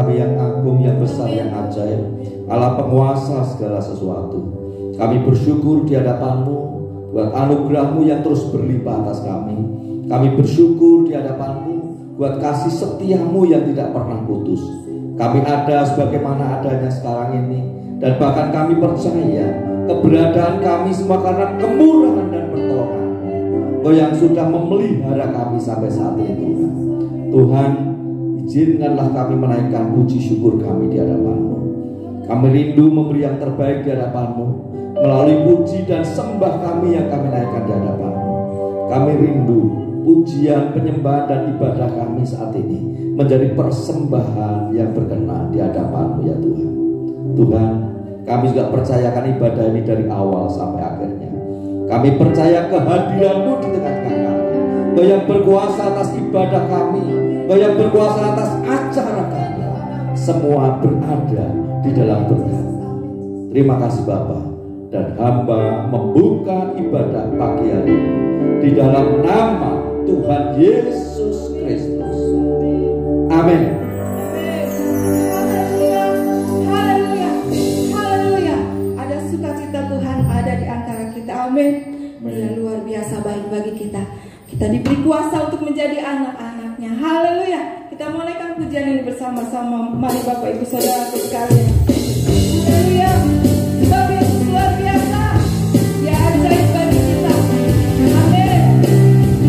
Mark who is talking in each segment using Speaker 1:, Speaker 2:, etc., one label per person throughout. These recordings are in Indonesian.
Speaker 1: kami yang agung, yang besar, yang ajaib, Allah penguasa segala sesuatu. Kami bersyukur di hadapan-Mu buat anugerah-Mu yang terus berlimpah atas kami. Kami bersyukur di hadapan-Mu buat kasih setia-Mu yang tidak pernah putus. Kami ada sebagaimana adanya sekarang ini, dan bahkan kami percaya keberadaan kami semua karena kemurahan dan pertolongan-Mu. Kau yang sudah memelihara kami sampai saat ini, Tuhan. Tuhan, izinkanlah kami menaikkan puji syukur kami di hadapan-Mu. Kami rindu memberi yang terbaik di hadapan-Mu melalui puji dan sembah kami yang kami naikkan di hadapan-Mu. Kami rindu pujian, penyembahan dan ibadah kami saat ini menjadi persembahan yang berkenan di hadapan-Mu ya Tuhan. Tuhan, kami juga percayakan ibadah ini dari awal sampai akhirnya. Kami percaya kehadiran-Mu di tengah-tengah kami. Kau yang berkuasa atas ibadah kami, Kau yang berkuasa atas acara kami. Semua berada di dalam berkat. Terima kasih Bapa, dan hamba membuka ibadah pagi hari ini di dalam nama Tuhan Yesus Kristus. Amin.
Speaker 2: Amin. Dia luar biasa baik bagi kita. Kita diberi kuasa untuk menjadi anak-anaknya. Haleluya. Kita mulaikan pujian ini bersama-sama. Mari Bapak Ibu Saudara sekalian. Haleluya. Sebab Yesus luar biasa. Dia ajaib bagi kita. Amin. Amin. Haleluya.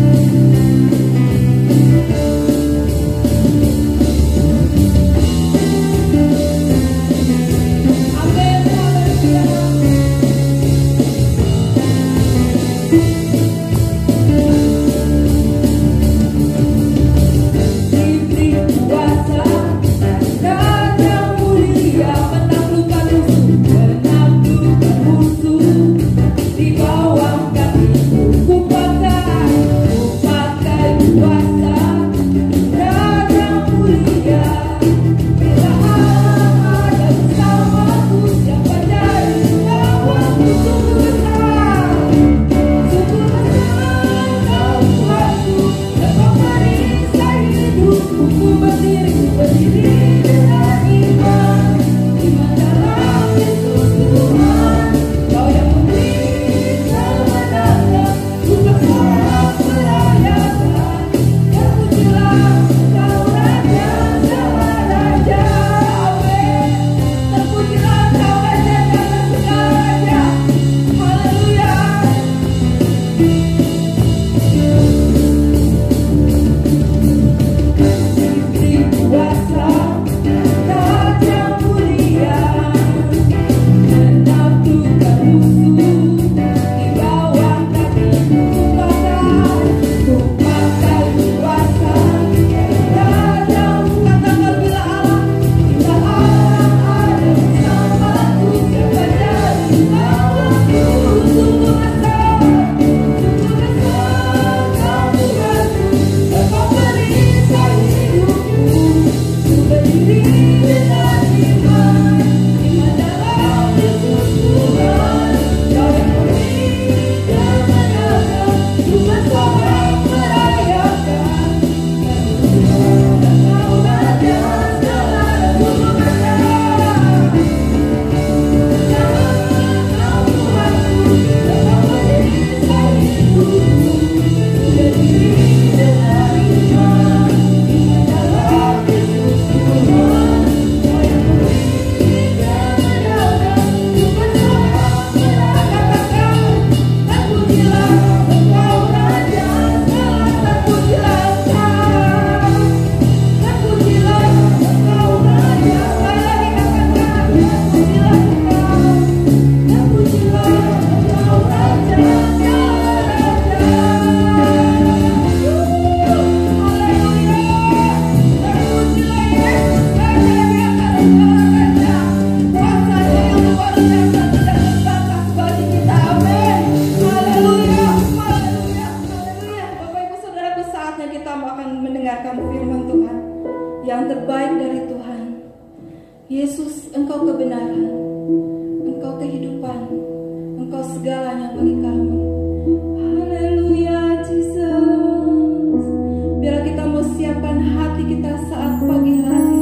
Speaker 2: Biarlah kita mau siapkan hati kita saat pagi hari.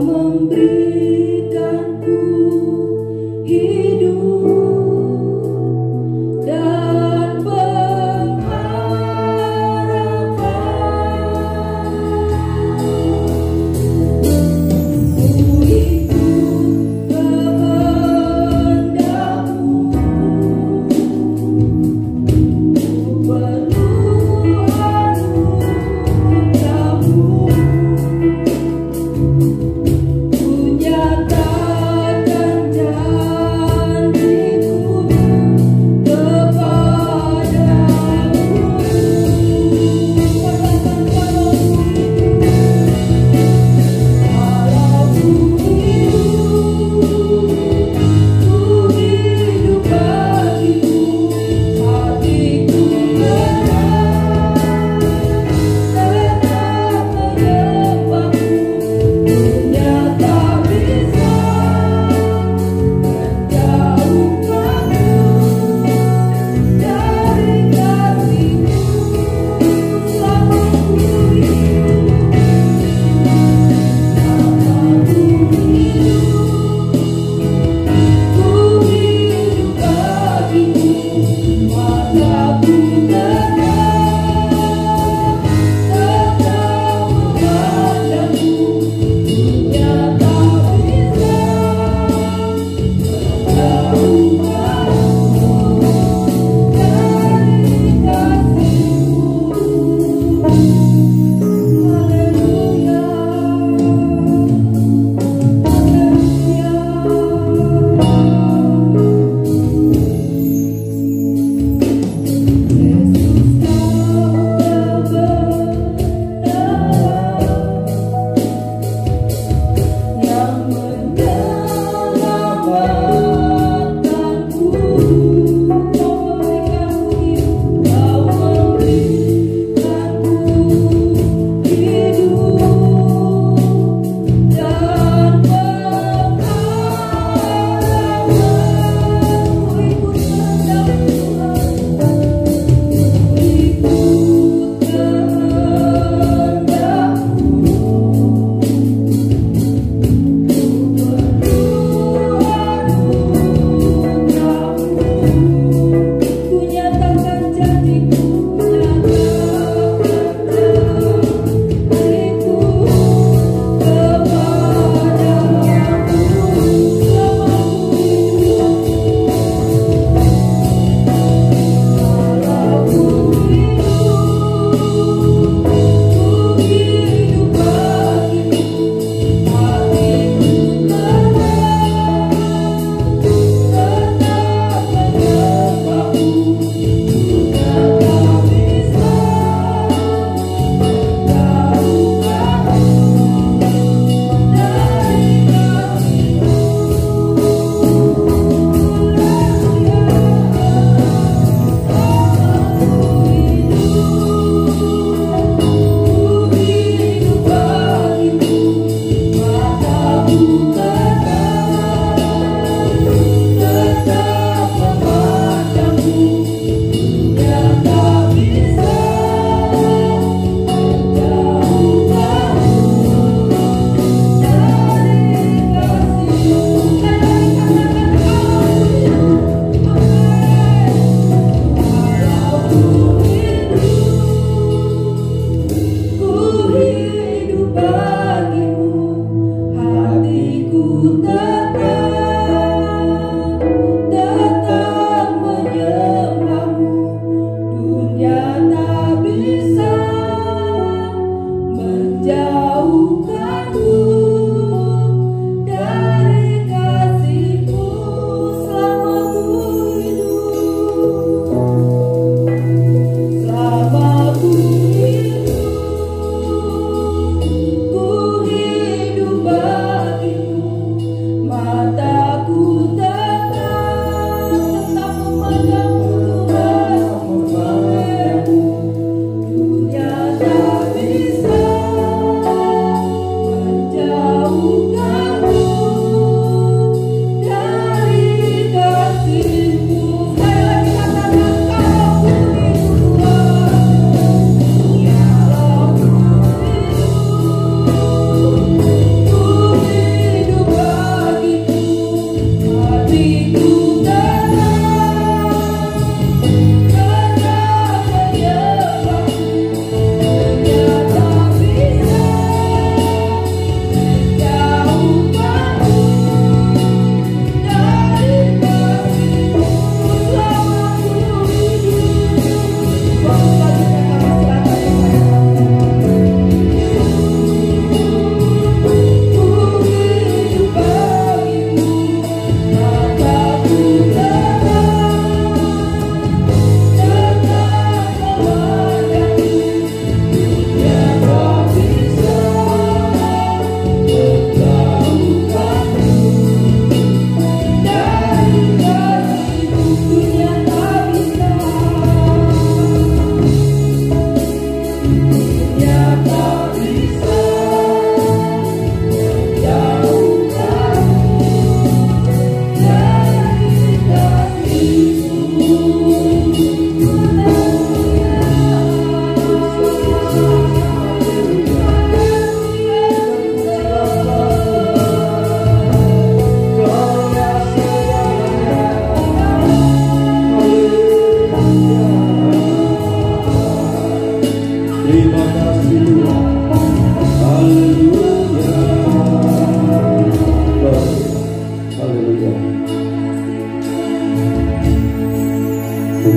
Speaker 2: memberikanku hidup dan pengharapan. Ku ikut kehendakmu, ku perlu anugerahmu. Ku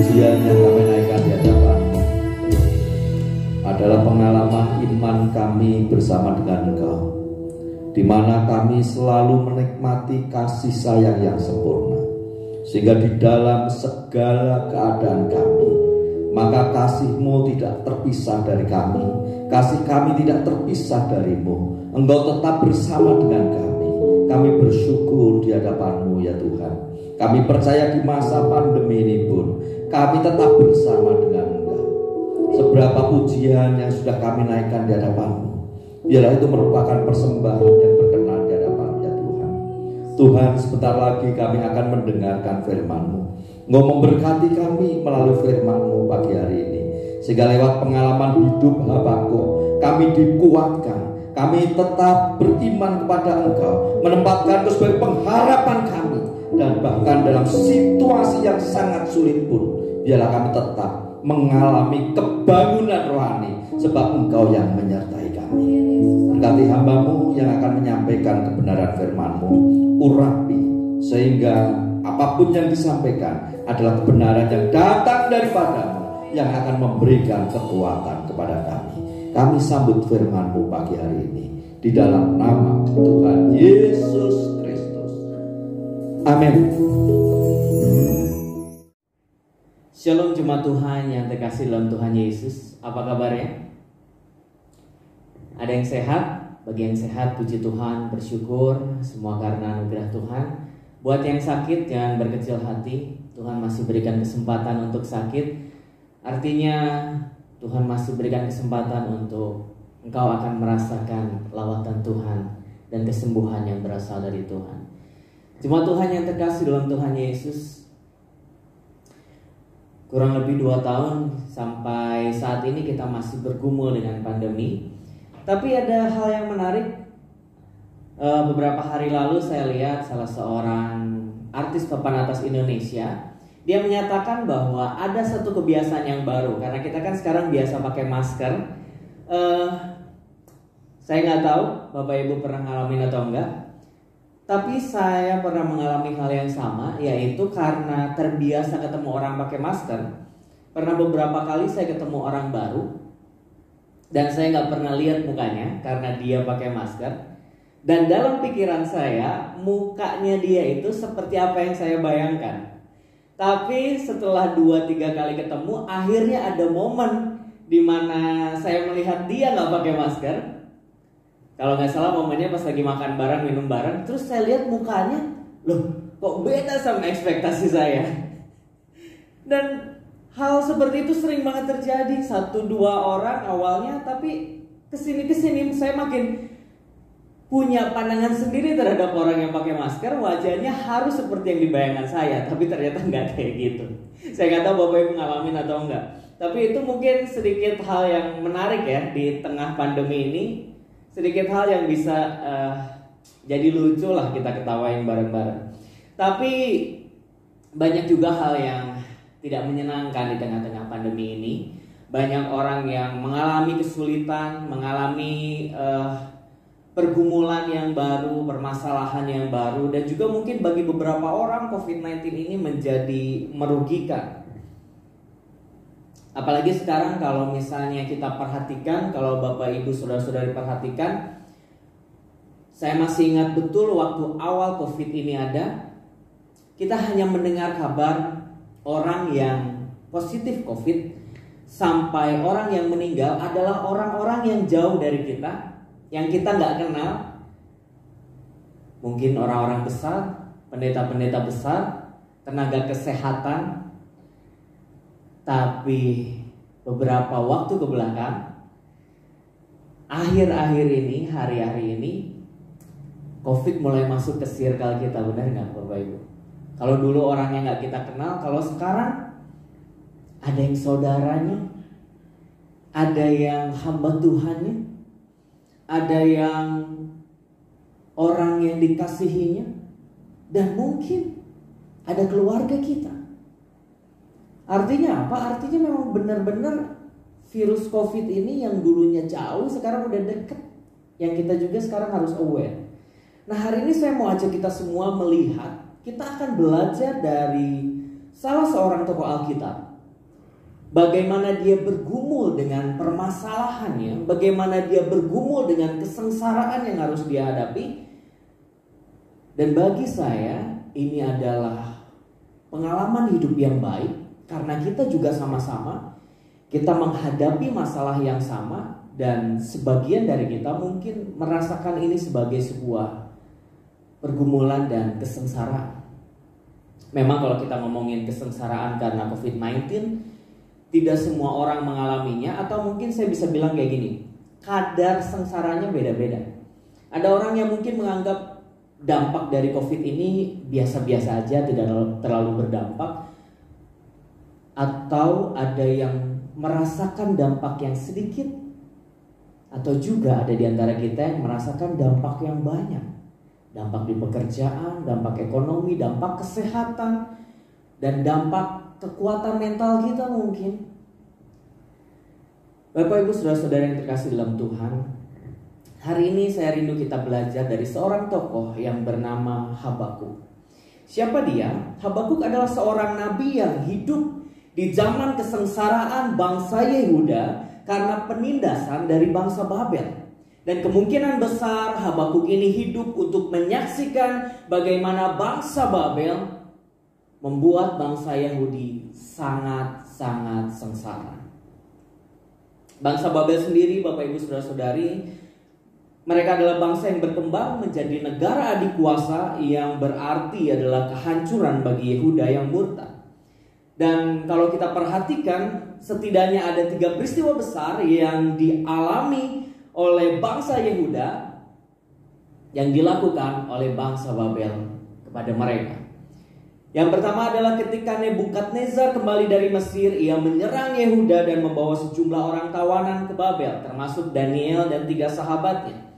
Speaker 1: pujian yang kami naikkan di hadapan-Mu adalah pengalaman iman kami bersama dengan Engkau, di mana kami selalu menikmati kasih sayang yang sempurna, sehingga di dalam segala keadaan kami, maka kasih-Mu tidak terpisah dari kami, kasih kami tidak terpisah dari-Mu. Engkau tetap bersama dengan kami. Kami bersyukur di hadapan-Mu ya Tuhan. Kami percaya di masa pandemi ini pun kami tetap bersama dengan Engkau. Seberapa pujian yang sudah kami naikkan di hadapan-Mu, biarlah itu merupakan persembahan yang berkenan di hadapan-Mu ya Tuhan. Tuhan, sebentar lagi kami akan mendengarkan firman-Mu. Engkau memberkati kami melalui firman-Mu pagi hari ini, sehingga lewat pengalaman hidup Habakuk kami dikuatkan, kami tetap beriman kepada Engkau, menempatkan Engkau sebagai pengharapan kami, dan bahkan dalam situasi yang sangat sulit pun biarlah kami tetap mengalami kebangunan rohani, sebab Engkau yang menyertai kami. Berkati hamba-Mu yang akan menyampaikan kebenaran firman-Mu, urapi sehingga apapun yang disampaikan adalah kebenaran yang datang daripada-Mu, yang akan memberikan kekuatan kepada kami. Kami sambut firman-Mu pagi hari ini di dalam nama Tuhan Yesus Kristus. Amin.
Speaker 3: Shalom jemaat Tuhan yang terkasih dalam Tuhan Yesus. Apa kabarnya? Ada yang sehat? Bagi yang sehat, puji Tuhan, bersyukur semua karena anugerah Tuhan. Buat yang sakit, jangan berkecil hati. Tuhan masih berikan kesempatan untuk sakit. Artinya Tuhan masih berikan kesempatan untuk engkau akan merasakan lawatan Tuhan dan kesembuhan yang berasal dari Tuhan. Jemaat Tuhan yang terkasih dalam Tuhan Yesus, kurang lebih 2 tahun sampai saat ini kita masih bergumul dengan pandemi. Tapi ada hal yang menarik. Beberapa hari lalu saya lihat salah seorang artis papan atas Indonesia. Dia menyatakan bahwa ada satu kebiasaan yang baru. Karena kita kan sekarang biasa pakai masker. Saya nggak tahu Bapak Ibu pernah ngalamin atau enggak. Tapi saya pernah mengalami hal yang sama, yaitu karena terbiasa ketemu orang pakai masker. Pernah beberapa kali saya ketemu orang baru dan saya nggak pernah lihat mukanya karena dia pakai masker. Dan dalam pikiran saya, mukanya dia itu seperti apa yang saya bayangkan. Tapi setelah 2-3 kali ketemu, akhirnya ada momen di mana saya melihat dia nggak pakai masker. Kalau nggak salah momennya pas lagi makan bareng, minum bareng. Terus saya lihat mukanya, loh kok beda sama ekspektasi saya. Dan hal seperti itu sering banget terjadi. 1-2 orang awalnya, tapi kesini saya makin punya pandangan sendiri terhadap orang yang pakai masker. Wajahnya harus seperti yang dibayangkan saya, tapi ternyata nggak kayak gitu. Saya nggak tahu Bapak Ibu ngalamin atau enggak. Tapi itu mungkin sedikit hal yang menarik ya di tengah pandemi ini. Sedikit hal yang bisa jadi lucu lah, kita ketawain bareng-bareng. Tapi banyak juga hal yang tidak menyenangkan di tengah-tengah pandemi ini. Banyak orang yang mengalami kesulitan, mengalami pergumulan yang baru, permasalahan yang baru. Dan juga mungkin bagi beberapa orang COVID-19 ini menjadi merugikan. Apalagi sekarang kalau misalnya kita perhatikan, kalau Bapak Ibu Saudara-saudari perhatikan, saya masih ingat betul waktu awal COVID ini ada, kita hanya mendengar kabar orang yang positif COVID, sampai orang yang meninggal adalah orang-orang yang jauh dari kita, yang kita nggak kenal. Mungkin orang-orang besar, pendeta-pendeta besar, tenaga kesehatan. Tapi beberapa waktu ke belakang, akhir-akhir ini, hari-hari ini, COVID mulai masuk ke circle kita, benar nggak Bapak Ibu? Kalau dulu orangnya nggak kita kenal, kalau sekarang ada yang saudaranya, ada yang hamba Tuhannya, ada yang orang yang dikasihinya, dan mungkin ada keluarga kita. Artinya apa? Artinya memang benar-benar virus COVID ini yang dulunya jauh sekarang udah deket. Yang kita juga sekarang harus aware. Nah, hari ini saya mau ajak kita semua melihat, kita akan belajar dari salah seorang tokoh Alkitab bagaimana dia bergumul dengan permasalahannya, bagaimana dia bergumul dengan kesengsaraan yang harus dia hadapi. Dan bagi saya ini adalah pengalaman hidup yang baik, karena kita juga sama-sama kita menghadapi masalah yang sama, dan sebagian dari kita mungkin merasakan ini sebagai sebuah pergumulan dan kesengsaraan. Memang kalau kita ngomongin kesengsaraan karena COVID-19, tidak semua orang mengalaminya, atau mungkin saya bisa bilang kayak gini, kadar sengsaranya beda-beda. Ada orang yang mungkin menganggap dampak dari COVID ini biasa-biasa aja, tidak terlalu berdampak. Atau ada yang merasakan dampak yang sedikit, atau juga ada di antara kita yang merasakan dampak yang banyak. Dampak di pekerjaan, dampak ekonomi, dampak kesehatan, dan dampak kekuatan mental kita mungkin. Bapak Ibu saudara-saudara yang terkasih dalam Tuhan, hari ini saya rindu kita belajar dari seorang tokoh yang bernama Habakuk. Siapa dia? Habakuk adalah seorang nabi yang hidup di zaman kesengsaraan bangsa Yehuda karena penindasan dari bangsa Babel. Dan kemungkinan besar Habakuk ini hidup untuk menyaksikan bagaimana bangsa Babel membuat bangsa Yahudi sangat-sangat sengsara. Bangsa Babel sendiri, Bapak Ibu Saudara-saudari, mereka adalah bangsa yang berkembang menjadi negara adik kuasa, yang berarti adalah kehancuran bagi Yehuda yang murtad. Dan kalau kita perhatikan, setidaknya ada 3 peristiwa besar yang dialami oleh bangsa Yehuda yang dilakukan oleh bangsa Babel kepada mereka. Yang pertama adalah ketika Nebukadnezar kembali dari Mesir, ia menyerang Yehuda dan membawa sejumlah orang tawanan ke Babel, termasuk Daniel dan 3 sahabatnya.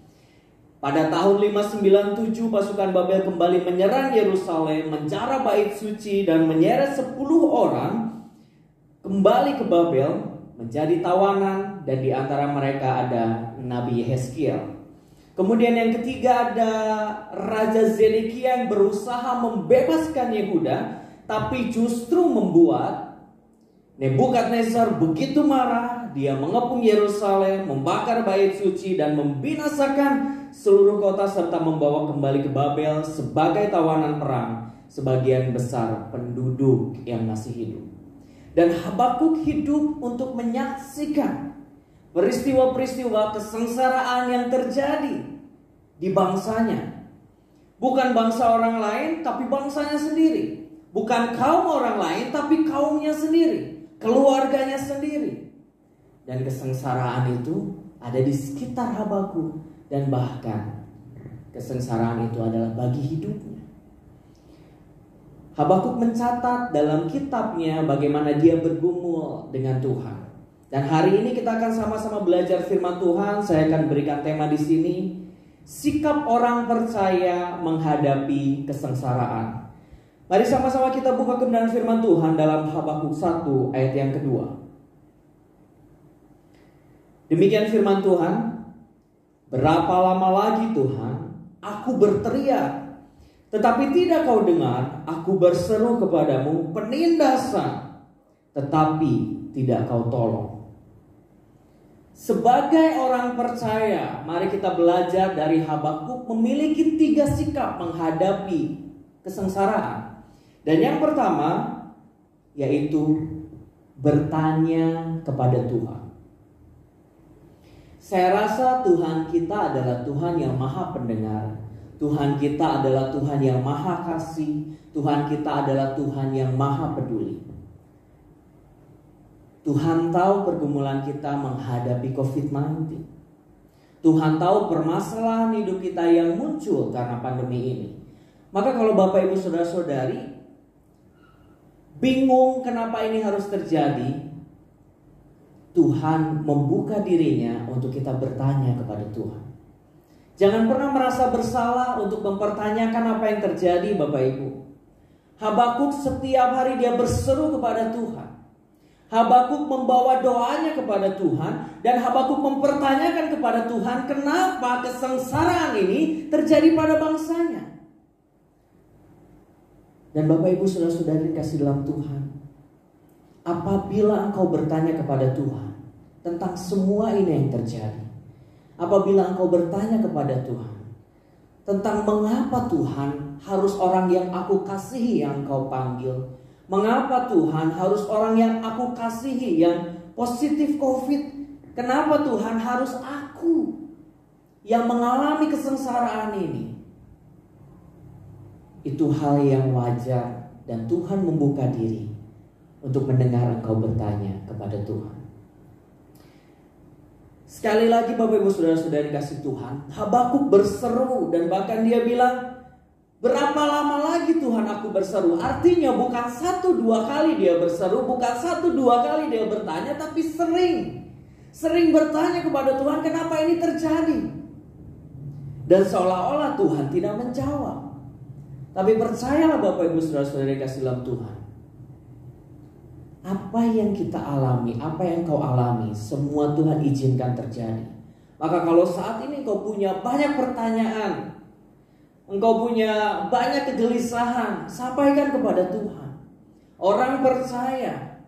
Speaker 3: Pada tahun 597 pasukan Babel kembali menyerang Yerusalem, menjara bait suci, dan menyeret 10 orang kembali ke Babel menjadi tawanan, dan di antara mereka ada Nabi Yehezkiel. Kemudian yang ketiga ada Raja Zedekia yang berusaha membebaskan Yehuda, tapi justru membuat Nebukadnezar begitu marah. Dia mengepung Yerusalem, membakar bait suci, dan membinasakan seluruh kota, serta membawa kembali ke Babel sebagai tawanan perang sebagian besar penduduk yang masih hidup. Dan Habakuk hidup untuk menyaksikan peristiwa-peristiwa kesengsaraan yang terjadi di bangsanya. Bukan bangsa orang lain, tapi bangsanya sendiri. Bukan kaum orang lain, tapi kaumnya sendiri, keluarganya sendiri. Dan kesengsaraan itu ada di sekitar Habakuk, dan bahkan kesengsaraan itu adalah bagi hidupnya. Habakuk mencatat dalam kitabnya bagaimana dia bergumul dengan Tuhan. Dan hari ini kita akan sama-sama belajar firman Tuhan. Saya akan berikan tema di sini, sikap orang percaya menghadapi kesengsaraan. Mari sama-sama kita buka kebenaran firman Tuhan dalam Habakuk 1 ayat yang kedua. Demikian firman Tuhan, berapa lama lagi Tuhan aku berteriak, tetapi tidak kau dengar, aku berseru kepadamu penindasan, tetapi tidak kau tolong. Sebagai orang percaya, mari kita belajar dari Habakuk memiliki 3 sikap menghadapi kesengsaraan. Dan yang pertama yaitu bertanya kepada Tuhan. Saya rasa Tuhan kita adalah Tuhan yang maha pendengar. Tuhan kita adalah Tuhan yang maha kasih. Tuhan kita adalah Tuhan yang maha peduli. Tuhan tahu pergumulan kita menghadapi COVID-19. Tuhan tahu permasalahan hidup kita yang muncul karena pandemi ini. Maka kalau Bapak Ibu Saudara-saudari bingung kenapa ini harus terjadi, Tuhan membuka dirinya untuk kita bertanya kepada Tuhan. Jangan pernah merasa bersalah untuk mempertanyakan apa yang terjadi, Bapak Ibu. Habakuk setiap hari dia berseru kepada Tuhan. Habakuk membawa doanya kepada Tuhan, dan Habakuk mempertanyakan kepada Tuhan kenapa kesengsaraan ini terjadi pada bangsanya. Dan Bapak Ibu Saudara-saudari kasih dalam Tuhan, apabila engkau bertanya kepada Tuhan tentang semua ini yang terjadi, apabila engkau bertanya kepada Tuhan tentang mengapa Tuhan harus orang yang aku kasihi yang engkau panggil, mengapa Tuhan harus orang yang aku kasihi yang positif COVID, kenapa Tuhan harus aku yang mengalami kesengsaraan ini, itu hal yang wajar dan Tuhan membuka diri untuk mendengar engkau bertanya kepada Tuhan. Sekali lagi Bapak Ibu Saudara-saudari kasih Tuhan, Habakuk berseru dan bahkan dia bilang, berapa lama lagi Tuhan aku berseru? Artinya bukan 1-2 kali dia berseru, bukan 1-2 kali dia bertanya, tapi sering bertanya kepada Tuhan, kenapa ini terjadi? Dan seolah-olah Tuhan tidak menjawab. Tapi percayalah Bapak Ibu Saudara-saudari kasih dalam Tuhan, apa yang kita alami, apa yang kau alami, semua Tuhan izinkan terjadi. Maka kalau saat ini kau punya banyak pertanyaan, engkau punya banyak kegelisahan, sampaikan kepada Tuhan. Orang percaya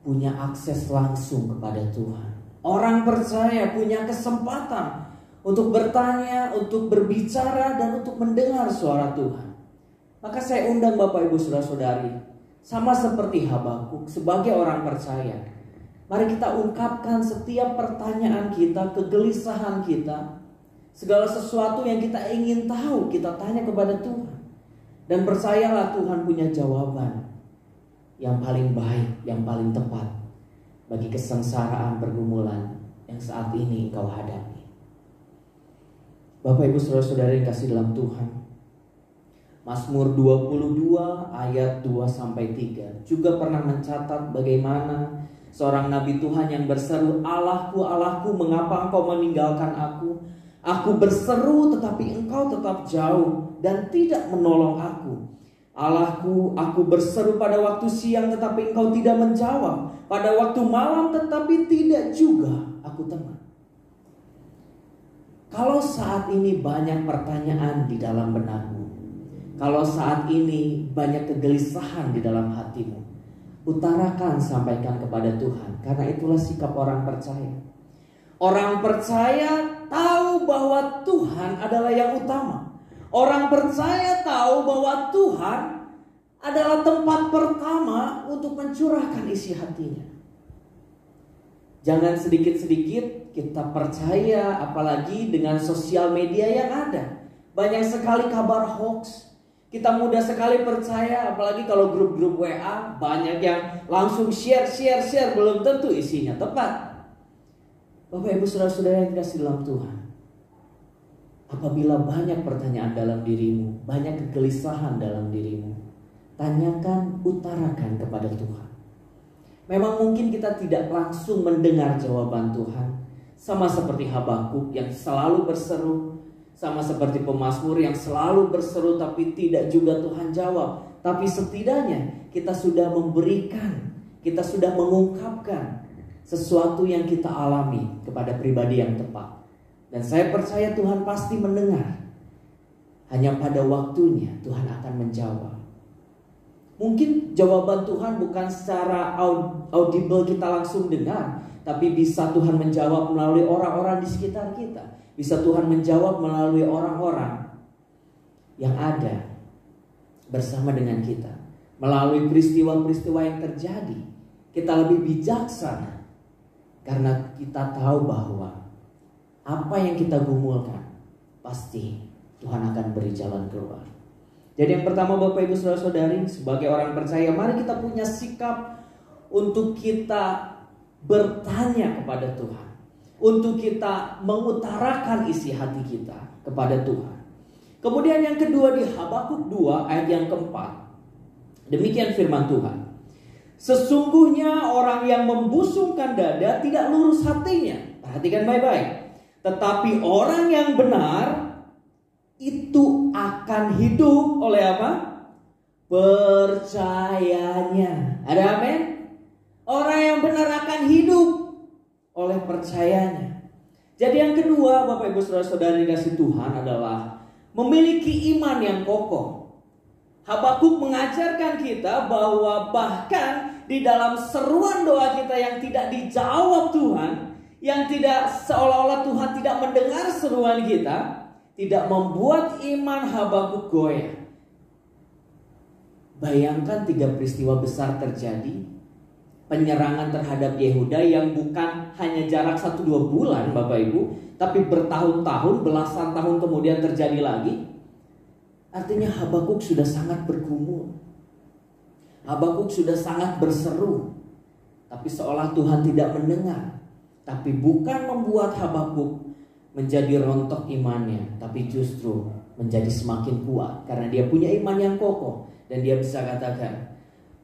Speaker 3: punya akses langsung kepada Tuhan. Orang percaya punya kesempatan untuk bertanya, untuk berbicara, dan untuk mendengar suara Tuhan. Maka saya undang Bapak Ibu Saudara-saudari, sama seperti Habakuk, sebagai orang percaya, mari kita ungkapkan setiap pertanyaan kita, kegelisahan kita, segala sesuatu yang kita ingin tahu, kita tanya kepada Tuhan. Dan percayalah Tuhan punya jawaban yang paling baik, yang paling tepat bagi kesengsaraan pergumulan yang saat ini engkau hadapi. Bapak Ibu Saudara-saudari yang kasih dalam Tuhan, Mazmur 22 ayat 2-3 juga pernah mencatat bagaimana seorang nabi Tuhan yang berseru, Allahku, Allahku, mengapa engkau meninggalkan aku? Aku berseru tetapi engkau tetap jauh dan tidak menolong aku. Allahku, aku berseru pada waktu siang tetapi engkau tidak menjawab. Pada waktu malam tetapi tidak juga aku tenang. Kalau saat ini banyak pertanyaan di dalam benakmu, kalau saat ini banyak kegelisahan di dalam hatimu, utarakan, sampaikan kepada Tuhan. Karena itulah sikap orang percaya. Orang percaya tahu bahwa Tuhan adalah yang utama. Orang percaya tahu bahwa Tuhan adalah tempat pertama untuk mencurahkan isi hatinya. Jangan sedikit-sedikit kita percaya, apalagi dengan sosial media yang ada. Banyak sekali kabar hoax. Kita mudah sekali percaya, apalagi kalau grup-grup WA banyak yang langsung share, belum tentu isinya tepat. Bapak Ibu Saudara-saudara yang dikasihi dalam Tuhan, apabila banyak pertanyaan dalam dirimu, banyak kegelisahan dalam dirimu, tanyakan, utarakan kepada Tuhan. Memang mungkin kita tidak langsung mendengar jawaban Tuhan, sama seperti Habakuk yang selalu berseru, sama seperti pemazmur yang selalu berseru tapi tidak juga Tuhan jawab. Tapi setidaknya kita sudah memberikan, kita sudah mengungkapkan sesuatu yang kita alami kepada pribadi yang tepat. Dan saya percaya Tuhan pasti mendengar. Hanya pada waktunya Tuhan akan menjawab. Mungkin jawaban Tuhan bukan secara audible kita langsung dengar, tapi bisa Tuhan menjawab melalui orang-orang di sekitar kita. Bisa Tuhan menjawab melalui orang-orang yang ada bersama dengan kita. Melalui peristiwa-peristiwa yang terjadi, kita lebih bijaksana. Karena kita tahu bahwa apa yang kita gumulkan, pasti Tuhan akan beri jalan keluar. Jadi yang pertama Bapak Ibu Saudara-saudari, sebagai orang percaya, mari kita punya sikap untuk kita bertanya kepada Tuhan. Untuk kita mengutarakan isi hati kita kepada Tuhan. Kemudian yang kedua di Habakuk 2 ayat yang keempat. Demikian firman Tuhan. Sesungguhnya orang yang membusungkan dada tidak lurus hatinya. Perhatikan baik-baik. Tetapi orang yang benar itu akan hidup oleh apa? Percayanya. Ada amin? Orang yang benar akan hidup oleh percayanya. Jadi yang kedua Bapak Ibu Saudara-saudari dikasih Tuhan adalah memiliki iman yang kokoh. Habakuk mengajarkan kita bahwa bahkan di dalam seruan doa kita yang tidak dijawab Tuhan, yang tidak seolah-olah Tuhan tidak mendengar seruan kita, tidak membuat iman Habakuk goyah. Bayangkan 3 peristiwa besar terjadi. Penyerangan terhadap Yehuda yang bukan hanya jarak 1-2 bulan Bapak Ibu, tapi bertahun-tahun, belasan tahun kemudian terjadi lagi. Artinya Habakuk sudah sangat bergumul. Habakuk sudah sangat berseru. Tapi seolah Tuhan tidak mendengar. Tapi bukan membuat Habakuk menjadi rontok imannya, tapi justru menjadi semakin kuat. Karena dia punya iman yang kokoh. Dan dia bisa katakan,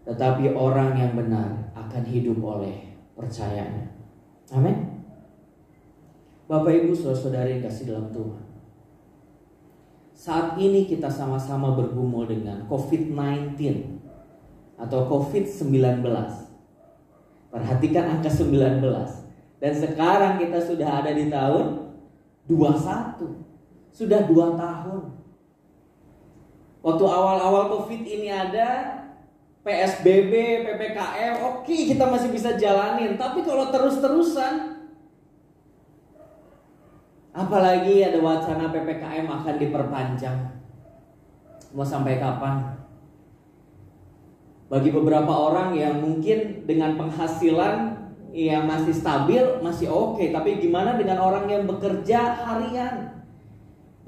Speaker 3: tetapi orang yang benar akan hidup oleh percayanya. Amin. Bapak Ibu saudara-saudari yang kasih dalam Tuhan, saat ini kita sama-sama bergumul dengan COVID-19 atau COVID-19. Perhatikan angka 19. Dan sekarang kita sudah ada di tahun 21. Sudah 2 tahun. Waktu awal-awal COVID ini ada, PSBB, PPKM, oke, kita masih bisa jalanin. Tapi kalau terus-terusan, apalagi ada wacana PPKM akan diperpanjang. Mau sampai kapan? Bagi beberapa orang yang mungkin dengan penghasilan yang masih stabil, masih oke. Tapi gimana dengan orang yang bekerja harian,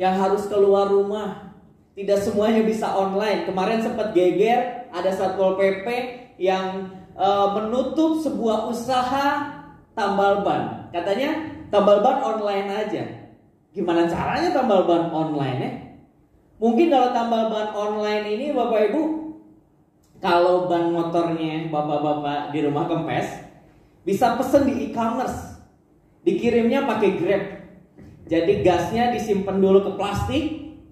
Speaker 3: yang harus keluar rumah? Tidak semuanya bisa online. Kemarin sempat geger, ada Satpol PP yang menutup sebuah usaha tambal ban. Katanya tambal ban online aja. Gimana caranya tambal ban online ya? Mungkin kalau tambal ban online ini Bapak Ibu, kalau ban motornya bapak-bapak di rumah kempes, bisa pesen di e-commerce. Dikirimnya pakai Grab. Jadi gasnya disimpan dulu ke plastik,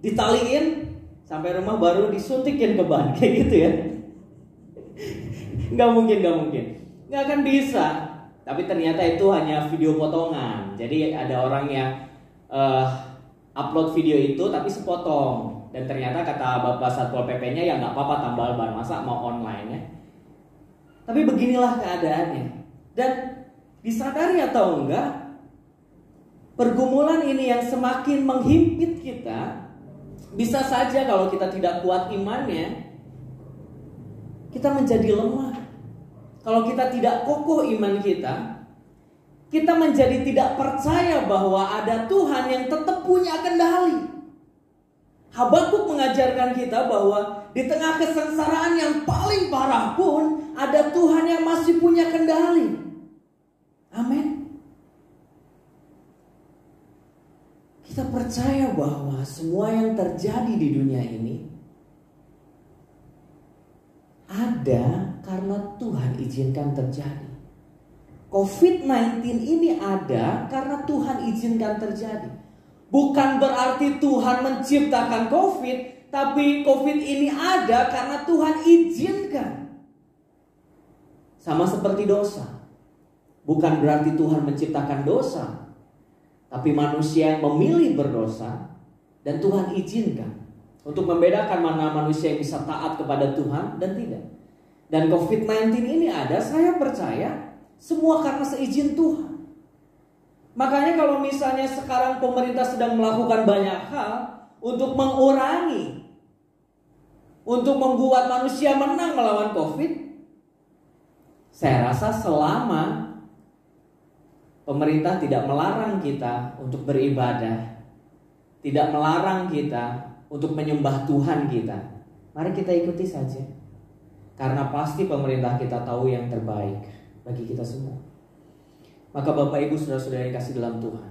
Speaker 3: ditaliin, sampai rumah baru disuntikin ke ban. Kayak gitu ya. Nggak mungkin. Nggak akan bisa. Tapi ternyata itu hanya video potongan. Jadi ada orang yang upload video itu tapi sepotong. Dan ternyata kata Bapak Satpol PP-nya ya nggak apa-apa tambal ban, masa mau online ya. Tapi beginilah keadaannya. Dan disadari atau enggak, pergumulan ini yang semakin menghimpit kita, bisa saja kalau kita tidak kuat imannya, kita menjadi lemah. Kalau kita tidak kokoh iman kita menjadi tidak percaya bahwa ada Tuhan yang tetap punya kendali. Habakuk mengajarkan kita bahwa di tengah kesengsaraan yang paling parah pun ada Tuhan yang masih punya kendali. Amin. Kita percaya bahwa semua yang terjadi di dunia ini ada karena Tuhan izinkan terjadi. COVID-19 ini ada karena Tuhan izinkan terjadi. Bukan berarti Tuhan menciptakan COVID, tapi COVID ini ada karena Tuhan izinkan. Sama seperti dosa. Bukan berarti Tuhan menciptakan dosa, tapi manusia yang memilih berdosa dan Tuhan izinkan. Untuk membedakan mana manusia yang bisa taat kepada Tuhan dan tidak. Dan COVID-19 ini ada, saya percaya semua karena seizin Tuhan. Makanya kalau misalnya sekarang pemerintah sedang melakukan banyak hal untuk mengurangi, untuk membuat manusia menang melawan COVID, saya rasa selama pemerintah tidak melarang kita untuk beribadah, tidak melarang kita untuk menyembah Tuhan kita, mari kita ikuti saja. Karena pasti pemerintah kita tahu yang terbaik bagi kita semua. Maka Bapak Ibu saudara-saudara yang kasih dalam Tuhan,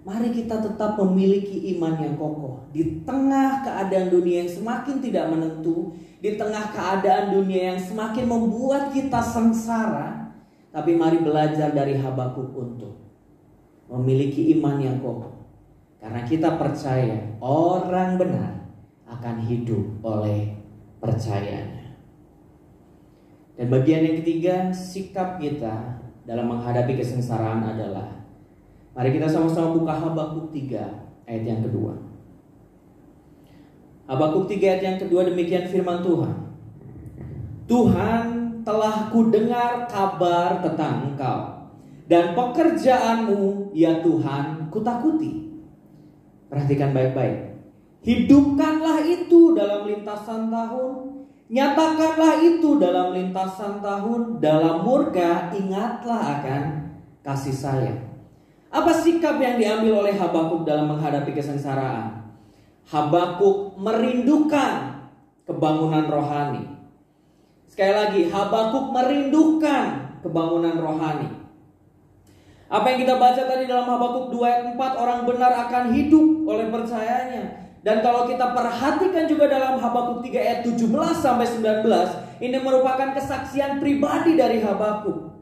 Speaker 3: mari kita tetap memiliki iman yang kokoh. Di tengah keadaan dunia yang semakin tidak menentu, di tengah keadaan dunia yang semakin membuat kita sengsara, tapi mari belajar dari Habakuk untuk memiliki iman yang kokoh. Karena kita percaya orang benar akan hidup oleh percayaannya. Dan bagian yang ketiga, sikap kita dalam menghadapi kesengsaraan adalah, mari kita sama-sama buka Habakuk 3 ayat yang kedua. Habakuk 3 ayat yang kedua, demikian firman Tuhan. Tuhan telah kudengar kabar tentang engkau, dan pekerjaanmu ya Tuhan kutakuti. Perhatikan baik-baik. Hidupkanlah itu dalam lintasan tahun, nyatakanlah itu dalam lintasan tahun, dalam murka ingatlah akan kasih sayang. Apa sikap yang diambil oleh Habakuk dalam menghadapi kesengsaraan? Habakuk merindukan kebangunan rohani. Sekali lagi, Habakuk merindukan kebangunan rohani. Apa yang kita baca tadi dalam Habakuk 2 ayat 4, orang benar akan hidup oleh percayanya. Dan kalau kita perhatikan juga dalam Habakuk 3 ayat 17 sampai 19, ini merupakan kesaksian pribadi dari Habakuk.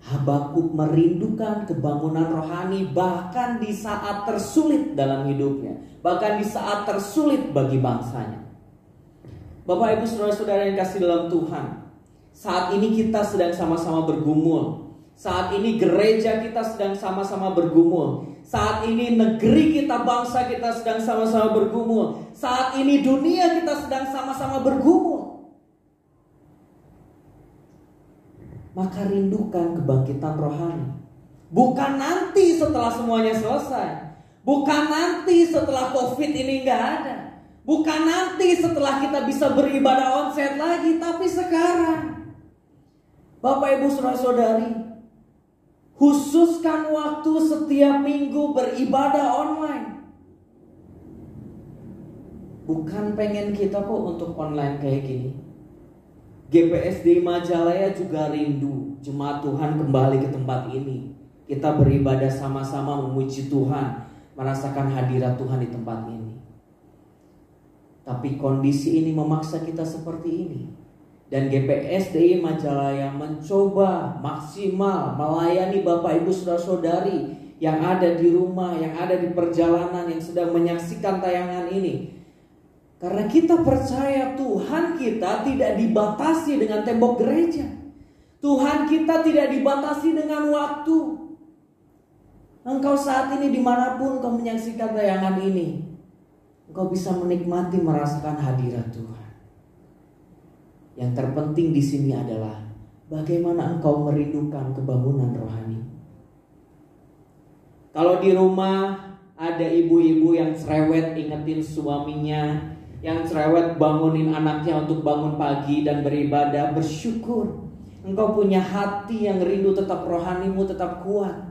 Speaker 3: Habakuk merindukan kebangunan rohani bahkan di saat tersulit dalam hidupnya, bahkan di saat tersulit bagi bangsanya. Bapak Ibu saudara-saudara yang kasih dalam Tuhan, saat ini kita sedang sama-sama bergumul. Saat ini gereja kita sedang sama-sama bergumul. Saat ini negeri kita, bangsa kita sedang sama-sama bergumul. Saat ini dunia kita sedang sama-sama bergumul. Maka rindukan kebangkitan rohani. Bukan nanti setelah semuanya selesai. Bukan nanti setelah COVID ini gak ada. Bukan nanti setelah kita bisa beribadah onsite lagi. Tapi sekarang, Bapak Ibu saudara-saudari, khususkan waktu setiap minggu beribadah online. Bukan pengen kita kok untuk online kayak gini. GPSD Majalaya juga rindu jemaat Tuhan kembali ke tempat ini. Kita beribadah sama-sama memuji Tuhan, merasakan hadirat Tuhan di tempat ini. Tapi kondisi ini memaksa kita seperti ini. Dan GPSD Majalaya mencoba maksimal melayani Bapak Ibu saudara-saudari yang ada di rumah, yang ada di perjalanan, yang sedang menyaksikan tayangan ini. Karena kita percaya Tuhan kita tidak dibatasi dengan tembok gereja. Tuhan kita tidak dibatasi dengan waktu. Engkau saat ini dimanapun kau menyaksikan tayangan ini, engkau bisa menikmati, merasakan hadirat Tuhan. Yang terpenting di sini adalah bagaimana engkau merindukan kebangunan rohani. Kalau di rumah ada ibu-ibu yang cerewet ingetin suaminya, yang cerewet bangunin anaknya untuk bangun pagi dan beribadah, bersyukur. Engkau punya hati yang rindu, tetap rohanimu tetap kuat.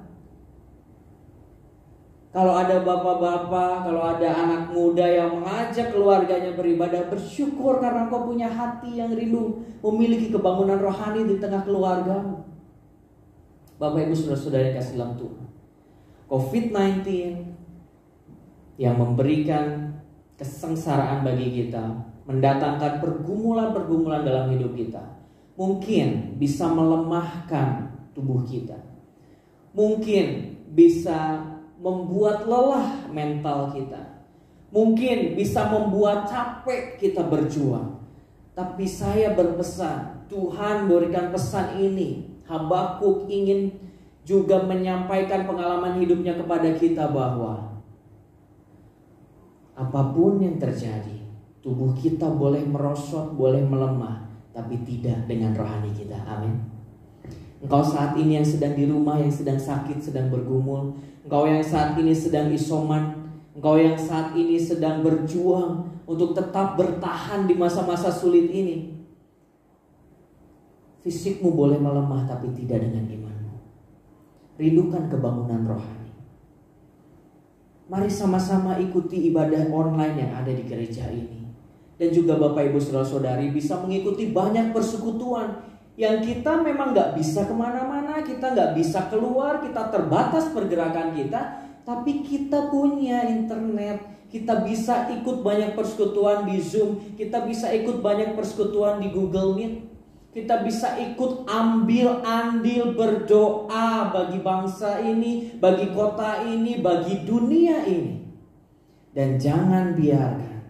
Speaker 3: Kalau ada bapak-bapak, kalau ada anak muda yang mengajak keluarganya beribadah, bersyukur karena engkau punya hati yang rindu memiliki kebangunan rohani di tengah keluargamu. Bapak Ibu saudara-saudara yang kasih dalam Tuhan, COVID-19 yang memberikan kesengsaraan bagi kita, mendatangkan pergumulan-pergumulan dalam hidup kita, mungkin bisa melemahkan tubuh kita, mungkin bisa membuat lelah mental kita, mungkin bisa membuat capek kita berjuang. Tapi saya berpesan, Tuhan berikan pesan ini. Habakuk ingin juga menyampaikan pengalaman hidupnya kepada kita bahwa apapun yang terjadi, tubuh kita boleh merosot, boleh melemah, tapi tidak dengan rohani kita. Amin. Engkau saat ini yang sedang di rumah, yang sedang sakit, sedang bergumul. Engkau yang saat ini sedang isoman. Engkau yang saat ini sedang berjuang untuk tetap bertahan di masa-masa sulit ini. Fisikmu boleh melemah, tapi tidak dengan imanmu. Rindukan kebangunan rohani. Mari sama-sama ikuti ibadah online yang ada di gereja ini. Dan juga Bapak Ibu saudara-saudari bisa mengikuti banyak persekutuan yang kita memang gak bisa kemana-mana, kita gak bisa keluar, kita terbatas pergerakan kita, tapi kita punya internet, kita bisa ikut banyak persekutuan di Zoom, kita bisa ikut banyak persekutuan di Google Meet, kita bisa ikut ambil andil berdoa bagi bangsa ini, bagi kota ini, bagi dunia ini. Dan jangan biarkan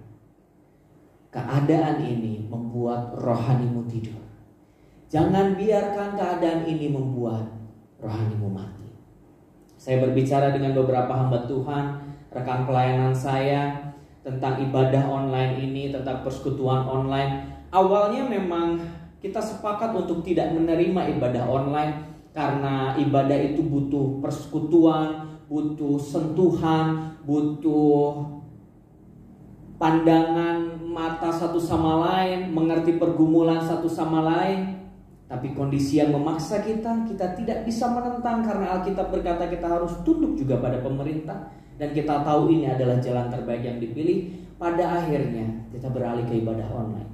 Speaker 3: keadaan ini membuat rohanimu tidur. Jangan biarkan keadaan ini membuat rohanimu mati. Saya berbicara dengan beberapa hamba Tuhan rekan pelayanan saya tentang ibadah online ini, tentang persekutuan online. Awalnya memang kita sepakat untuk tidak menerima ibadah online karena ibadah itu butuh persekutuan, butuh sentuhan, butuh pandangan mata satu sama lain, mengerti pergumulan satu sama lain. Tapi kondisi yang memaksa kita tidak bisa menentang karena Alkitab berkata kita harus tunduk juga pada pemerintah. Dan kita tahu ini adalah jalan terbaik yang dipilih. Pada akhirnya kita beralih ke ibadah online.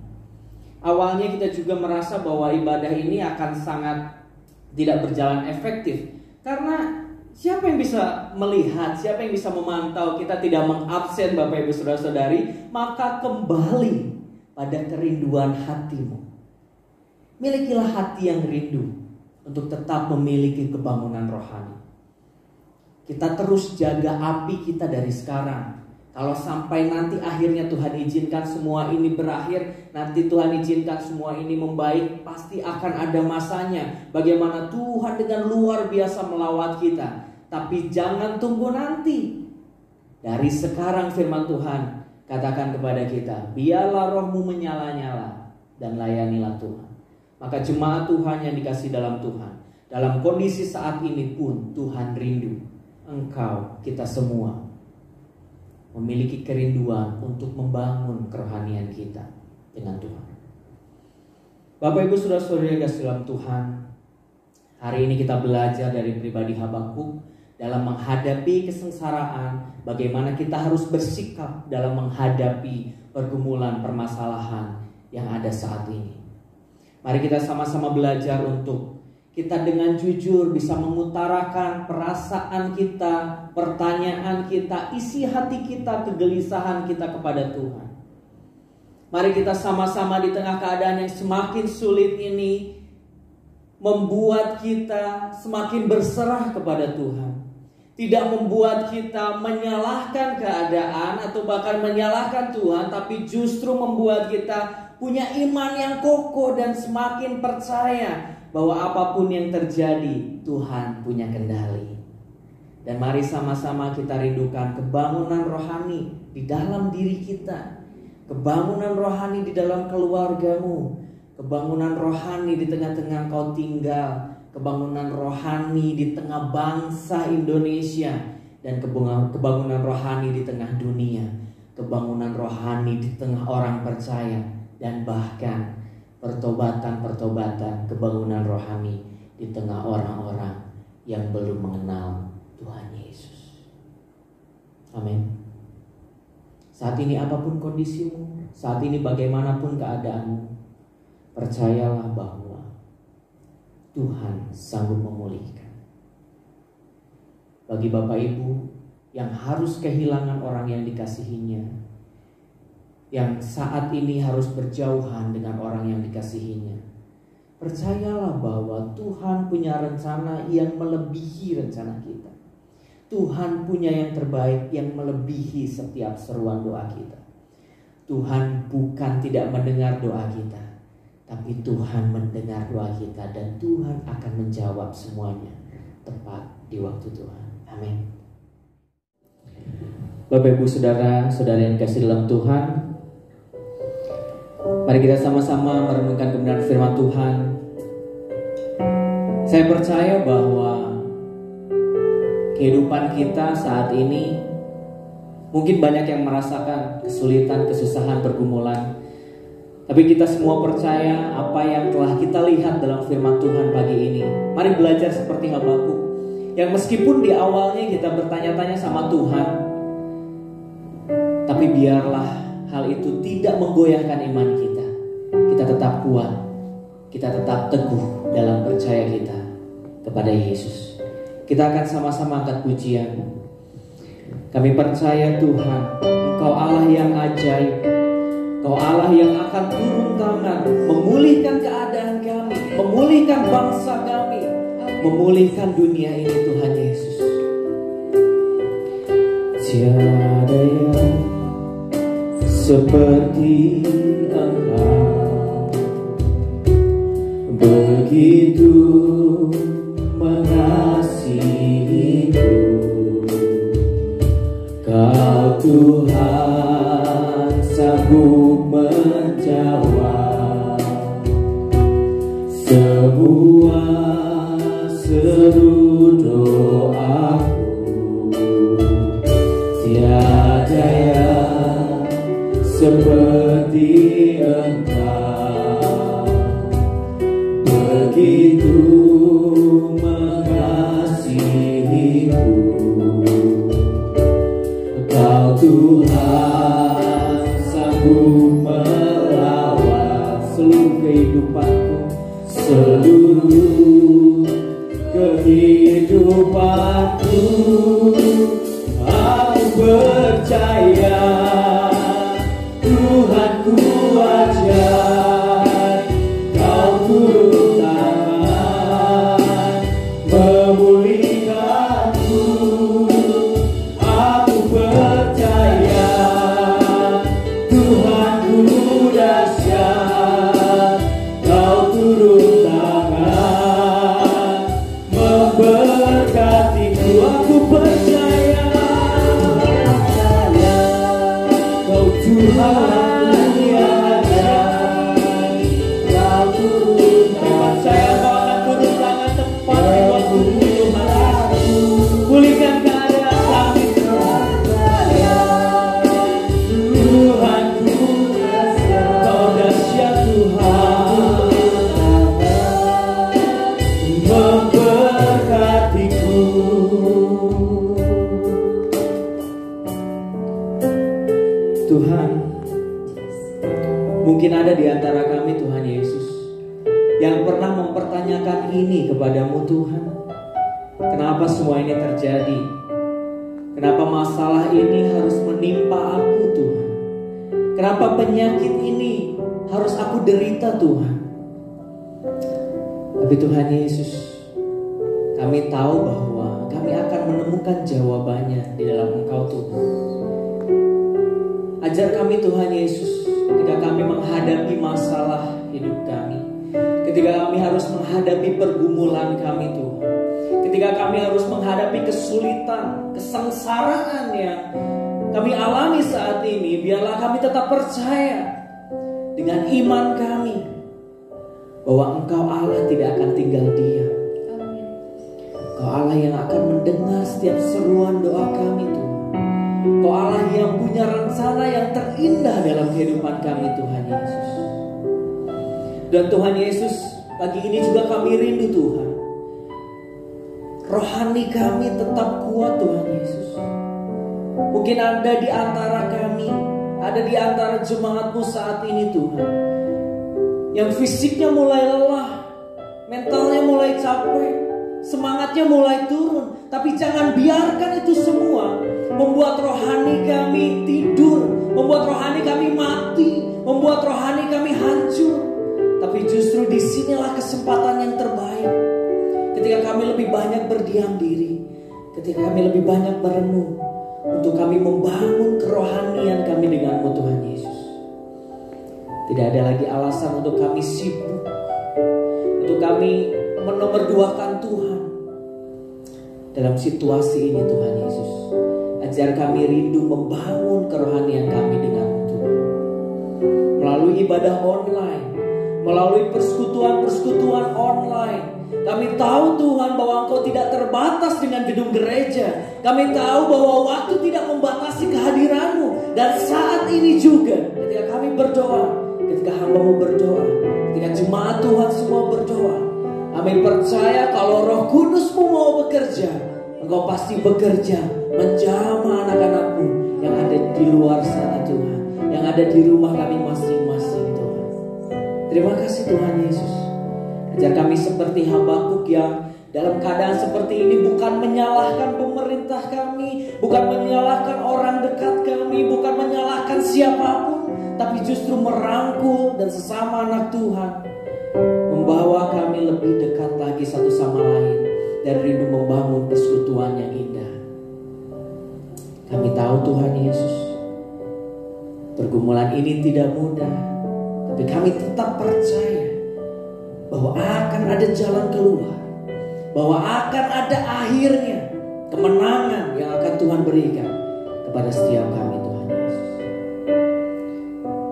Speaker 3: Awalnya kita juga merasa bahwa ibadah ini akan sangat tidak berjalan efektif. Karena siapa yang bisa melihat, siapa yang bisa memantau, kita tidak mengabsen Bapak Ibu Saudara-saudari. Maka kembali pada kerinduan hatimu. Milikilah hati yang rindu untuk tetap memiliki kebangunan rohani. Kita terus jaga api kita dari sekarang. Kalau sampai nanti akhirnya Tuhan izinkan semua ini berakhir, nanti Tuhan izinkan semua ini membaik, pasti akan ada masanya. Bagaimana Tuhan dengan luar biasa melawat kita. Tapi jangan tunggu nanti. Dari sekarang firman Tuhan katakan kepada kita, biarlah rohmu menyala-nyala dan layanilah Tuhan. Maka jemaat Tuhan yang dikasih dalam Tuhan, dalam kondisi saat ini pun Tuhan rindu engkau, kita semua memiliki kerinduan untuk membangun kerohanian kita dengan Tuhan. Bapak Ibu Saudara-saudari yang dikasih dalam Tuhan, hari ini kita belajar dari pribadi Habakuk dalam menghadapi kesengsaraan, bagaimana kita harus bersikap dalam menghadapi pergumulan permasalahan yang ada saat ini. Mari kita sama-sama belajar untuk kita dengan jujur bisa mengutarakan perasaan kita, pertanyaan kita, isi hati kita, kegelisahan kita kepada Tuhan. Mari kita sama-sama di tengah keadaan yang semakin sulit ini membuat kita semakin berserah kepada Tuhan. Tidak membuat kita menyalahkan keadaan atau bahkan menyalahkan Tuhan, tapi justru membuat kita punya iman yang kokoh dan semakin percaya bahwa apapun yang terjadi Tuhan punya kendali. Dan mari sama-sama kita rindukan kebangunan rohani di dalam diri kita, kebangunan rohani di dalam keluargamu, kebangunan rohani di tengah-tengah kau tinggal, kebangunan rohani di tengah bangsa Indonesia, dan kebangunan rohani di tengah dunia, kebangunan rohani di tengah orang percaya, dan bahkan pertobatan, kebangunan rohani di tengah orang-orang yang belum mengenal Tuhan Yesus. Amin. Saat ini apapun kondisimu, saat ini bagaimanapun keadaanmu, percayalah bahwa Tuhan sanggup memulihkan. Bagi Bapak Ibu yang harus kehilangan orang yang dikasihinya, yang saat ini harus berjauhan dengan orang yang dikasihinya, percayalah bahwa Tuhan punya rencana yang melebihi rencana kita. Tuhan punya yang terbaik yang melebihi setiap seruan doa kita. Tuhan bukan tidak mendengar doa kita, tapi Tuhan mendengar doa kita dan Tuhan akan menjawab semuanya tepat di waktu Tuhan. Amin. Bapak Ibu Saudara-saudari yang dikasihi dalam Tuhan, mari kita sama-sama merenungkan kebenaran firman Tuhan. Saya percaya bahwa kehidupan kita saat ini mungkin banyak yang merasakan kesulitan, kesusahan, pergumulan. Tapi kita semua percaya apa yang telah kita lihat dalam firman Tuhan pagi ini. Mari belajar seperti Habakuk, yang meskipun di awalnya kita bertanya-tanya sama Tuhan, tapi biarlah hal itu tidak menggoyahkan iman kita. Kita tetap kuat, kita tetap teguh dalam percaya kita kepada Yesus. Kita akan sama-sama angkat pujian. Kami percaya Tuhan, Engkau Allah yang ajaib, Engkau Allah yang akan turun tangan, memulihkan keadaan kami, memulihkan bangsa kami, memulihkan dunia ini Tuhan Yesus. Tiada yang seperti Engkau, begitu mengasihiku. Kau Tuhan sanggup menjawab semua seru doaku. Tiada yang seperti Engkau, begitu mengasihiku. Kau Tuhan sanggup melawat seluruh kehidupanku, seluruh kehidupanku. Aku percaya Tuhanku ajar, Kau turun tangan memulihkanku. Aku percaya Tuhanku dahsyat, Kau turun tangan memberkatiku. Aku percaya Kau Tuhan yang ajaib, Kau turun tangan. Saya akan turun tangan tepat di waktu Tuhan. Pulihkan keadaan kami. Tuhanku, Kau dahsyat Tuhan, memberkatiku. Tuhan, mungkin ada di antara kami Tuhan Yesus yang pernah mempertanyakan ini kepadamu Tuhan. Kenapa semua ini terjadi? Kenapa masalah ini harus menimpa aku Tuhan? Kenapa penyakit ini harus aku derita Tuhan? Tapi Tuhan Yesus, kami tahu bahwa kami akan menemukan jawabannya di dalam Engkau Tuhan. Ajar kami Tuhan Yesus ketika kami menghadapi masalah hidup kami, ketika kami harus menghadapi pergumulan kami Tuhan, ketika kami harus menghadapi kesulitan, kesengsaraan yang kami alami saat ini, biarlah kami tetap percaya dengan iman kami bahwa Engkau Allah tidak akan tinggal diam. Engkau Allah yang akan mendengar setiap seruan doa kami Tuhan. Engkau Allah yang punya rencana yang terindah dalam kehidupan kami Tuhan Yesus. Dan Tuhan Yesus, pagi ini juga kami rindu Tuhan, rohani kami tetap kuat Tuhan Yesus. Mungkin ada di antara kami, ada di antara jemaat-Mu saat ini Tuhan, yang fisiknya mulai lelah, mentalnya mulai capek, semangatnya mulai turun. Tapi jangan biarkan itu semua membuat rohani kami tidur, membuat rohani kami mati, membuat rohani kami hancur. Tapi justru disinilah kesempatan yang terbaik, ketika kami lebih banyak berdiam diri, ketika kami lebih banyak merenung, untuk kami membangun kerohanian kami dengan-Mu Tuhan Yesus. Tidak ada lagi alasan untuk kami sibuk, untuk kami menomorduakan Tuhan dalam situasi ini Tuhan Yesus. Ajar kami rindu membangun kerohanian kami dengan-Mu Tuhan, melalui ibadah online, melalui persekutuan-persekutuan online. Kami tahu Tuhan bahwa Engkau tidak terbatas dengan gedung gereja. Kami tahu bahwa waktu tidak membatasi kehadiran-Mu. Dan saat ini juga ketika kami berdoa, ketika hamba-Mu berdoa, ketika jemaat Tuhan semua berdoa, kami percaya kalau Roh Kudus-Mu mau bekerja, Engkau pasti bekerja menjamah anak-anak-Mu yang ada di luar sana Tuhan, yang ada di rumah kami masing-masing Tuhan. Terima kasih Tuhan Yesus. Ajar kami seperti Habakuk yang dalam keadaan seperti ini bukan menyalahkan pemerintah kami, bukan menyalahkan orang dekat kami, bukan menyalahkan siapapun, tapi justru merangkul dan sesama anak Tuhan, membawa kami lebih dekat lagi satu sama lain dan rindu membangun persekutuan yang indah. Kami tahu Tuhan Yesus, pergumulan ini tidak mudah, tapi kami tetap percaya bahwa akan ada jalan keluar, bahwa akan ada akhirnya kemenangan yang akan Tuhan berikan. kepada setiap kami Tuhan Yesus.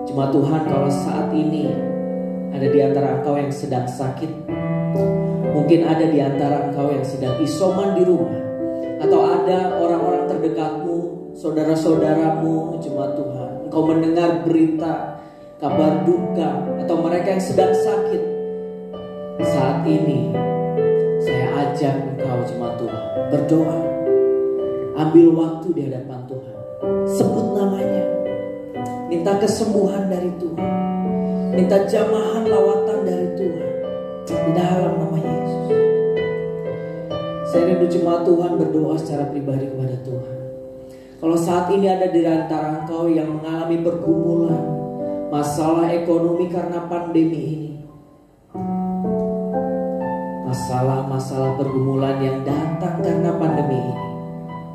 Speaker 3: Cuma Tuhan, kalau saat ini ada di antara Engkau yang sedang sakit, mungkin ada di antara Engkau yang sedang isoman di rumah, atau ada orang-orang terdekatmu, saudara-saudaramu, cuma Tuhan, Engkau mendengar berita, kabar duka, atau mereka yang sedang sakit. Saat ini saya ajak Engkau cuma Tuhan berdoa. Ambil waktu di hadapan Tuhan, sebut namanya, minta kesembuhan dari Tuhan, minta jamahan lawatan dari Tuhan di dalam nama Yesus. Saya rindu cuma Tuhan berdoa secara pribadi kepada Tuhan. Kalau saat ini ada di antara Engkau yang mengalami pergumulan, masalah ekonomi karena pandemi ini, masalah-masalah pergumulan yang datang karena pandemi ini,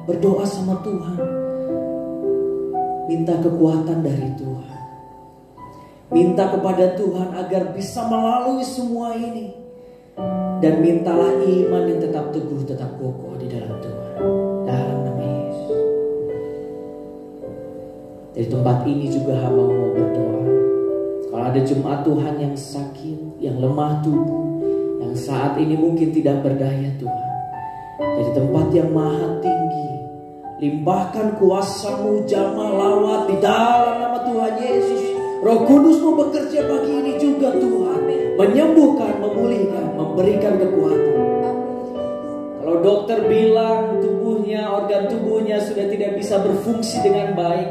Speaker 3: berdoa sama Tuhan, minta kekuatan dari Tuhan, minta kepada Tuhan agar bisa melalui semua ini, dan mintalah iman yang tetap teguh, tetap kokoh di dalam Tuhan, dalam nama Yesus. Dari tempat ini juga hamba mau berdoa. Kalau ada jemaat Tuhan yang sakit, yang lemah tubuh, yang saat ini mungkin tidak berdaya Tuhan, dari tempat yang maha tinggi, limpahkan kuasa-Mu, jamah lawat di dalam nama Tuhan Yesus. Roh Kudus-Mu bekerja pagi ini juga Tuhan, menyembuhkan, memulihkan, memberikan kekuatan. Kalau dokter bilang tubuhnya, organ tubuhnya sudah tidak bisa berfungsi dengan baik,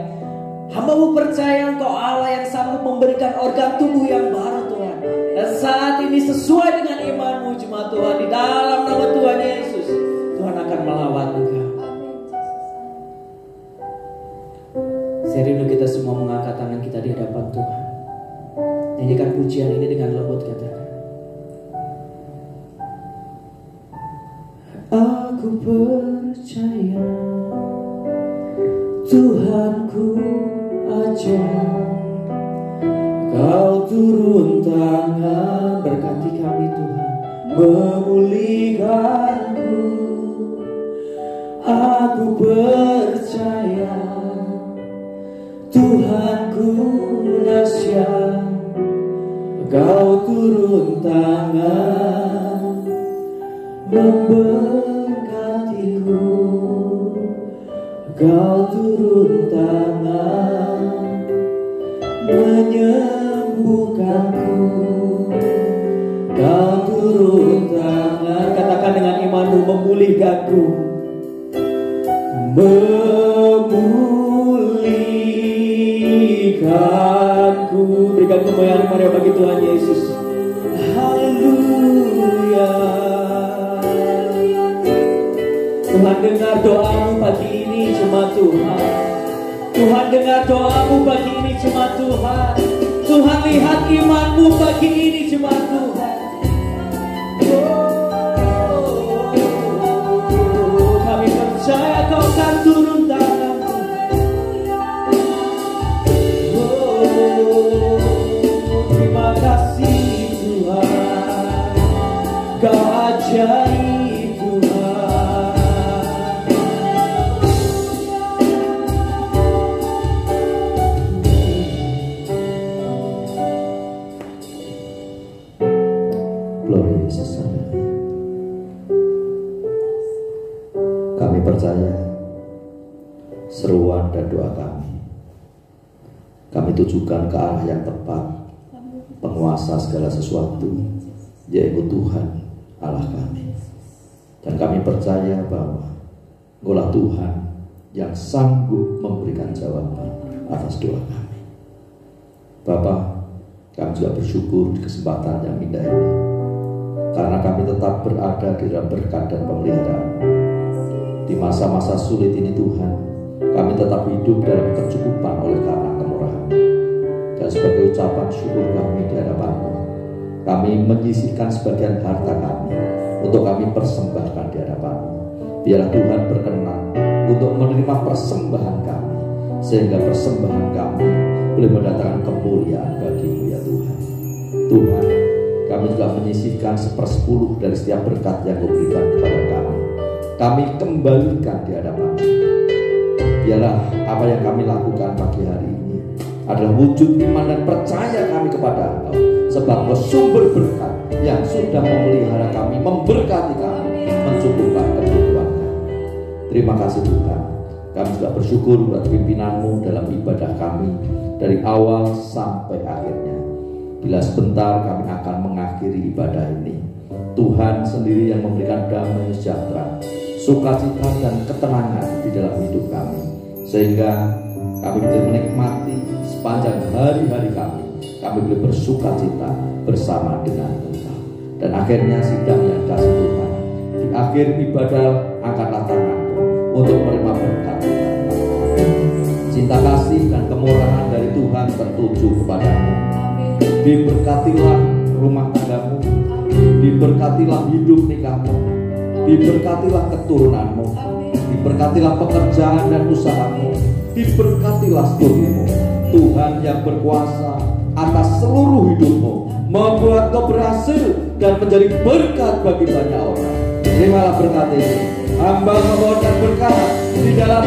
Speaker 3: hamba-Mu percaya Engkau Allah yang sanggup memberikan organ tubuh yang baru Tuhan. Dan saat ini sesuai dengan iman-Mu jemaat Tuhan, di dalam nama Tuhan Yesus, Tuhan akan melawat Engkau. Saya rindu kita semua mengangkat tangan kita di hadapan Tuhan. Nyanyikan pujian ini dengan lembut, katakan, aku percaya Tuhanku aja, Kau turun tangan, berkati kami Tuhan, memulihkanku. Aku percaya Tuhanku dahsyat, Kau turun tangan, memberkatiku. Kau turun tangan, menyembuhkanku. Kau turun tangan, katakan dengan imanmu, memulihkanku. Memulihkanku. Berikan kemuliaan kepada bagi Tuhan Yesus. Haleluya. Tuhan dengar doamu pagi ini jemaat Tuhan. Tuhan dengar doamu pagi ini jemaat Tuhan. Tuhan lihat imanmu pagi ini jemaat Tuhan. Kami percaya Kau akan turun tangan. Terima kasih Tuhan, Kau ajaib Tuhan.
Speaker 1: Glory Yesus. Kami percaya seruan dan doa kami tujukan ke arah yang tepat, penguasa segala sesuatu, yaitu Tuhan Allah kami. Dan kami percaya bahwa Engkaulah Tuhan yang sanggup memberikan jawaban atas doa kami. Bapa, kami juga bersyukur di kesempatan yang indah ini, karena kami tetap berada di dalam berkat dan pemeliharaan. Di masa-masa sulit ini Tuhan, kami tetap hidup dalam kecukupan oleh karena kemurahan. Dan sebagai ucapan syukur kami di hadapan-Mu, kami menyisihkan sebagian harta kami untuk kami persembahkan di hadapan-Mu. Biarlah Tuhan berkenan untuk menerima persembahan kami, sehingga persembahan kami boleh mendatangkan kemuliaan bagi-Mu ya Tuhan. Tuhan, kami juga menyisihkan 1/10 dari setiap berkat yang Kau berikan kepada kami. Kami kembalikan di hadapan-Mu. Biarlah apa yang kami lakukan pagi hari ini adalah wujud iman dan percaya kami kepada Engkau, sebab Engkau sumber berkat yang sudah memelihara kami, memberkati kami, mencukupkan kebutuhan kami. Terima kasih Tuhan. Kami juga bersyukur buat pimpinan-Mu dalam ibadah kami dari awal sampai akhirnya. Bila sebentar kami akan mengakhiri ibadah ini, Tuhan sendiri yang memberikan damai sejahtera, sukacita dan ketenangan di dalam hidup kami, sehingga kami boleh menikmati sepanjang hari-hari kami. Kami boleh bersukacita bersama dengan Engkau. Dan akhirnya sidang yang kasih Tuhan, di akhir ibadah angkatlah tanganmu untuk menerima berkat Tuhan. Cinta kasih dan kemurahan dari Tuhan tertuju kepadamu. Diberkatilah rumah tanggamu, diberkatilah hidup nikahmu, diberkatilah keturunanmu, diberkatilah pekerjaan dan usahamu, diberkatilah studimu. Tuhan yang berkuasa atas seluruh hidupmu, membuat kau berhasil dan menjadi berkat bagi banyak orang. Terimalah berkat ini. Hamba memohonkan berkat di dalam